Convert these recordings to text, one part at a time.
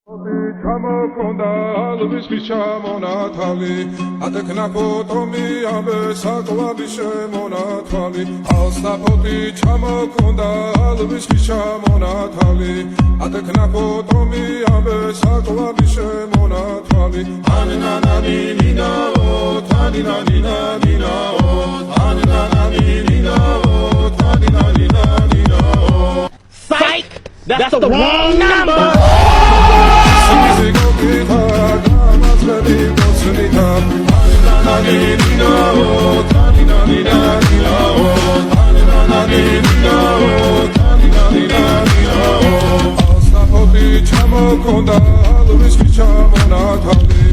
ჩამოქონდა ალვის ჩამონათალი ატექნა ფოტომი ამე საკვალი შემონათალი ალსაფოტი ჩამოქონდა ალვის ჩამონათალი ატექნა ფოტომი ამე საკვალი შემონათალი ანანანინინაო თანინანინანინაო ანანანინინაო თანინანინანინაო Psych! That's the wrong number! ჩამოქონდა ალვის ჩამონათალი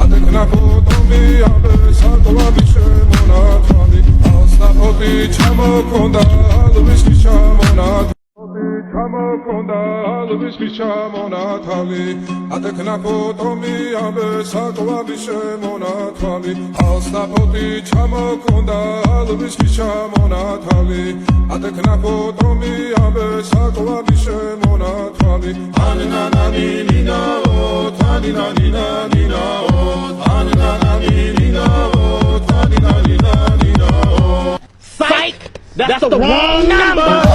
ატექნა ფოტომი ამე საკვალი შემონათალი ალსაფოტი ჩამოქონდა ალვის ჩამონათალი ჩამოქონდა ალვის ჩამონათალი ატექნა ფოტომი ამე საკვალი შემონათალი ალსაფოტი ჩამოქონდა ალვის ჩამონათალი ატექნა ფოტომი ამე საკვალი შემონათალი ანანანინინაო თანინანინანინაო ანანანინინაო თანინანინანინაო Psych! That's the wrong number!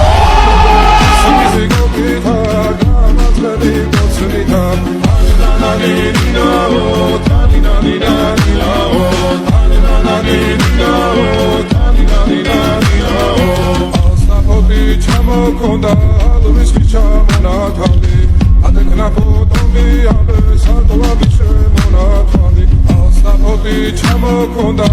ჩამოქონდა ალვის ჩამონათალი ატექნა ფოტომი ამე საკვალი შემონათალი ალსაფოტი ჩამოქონდა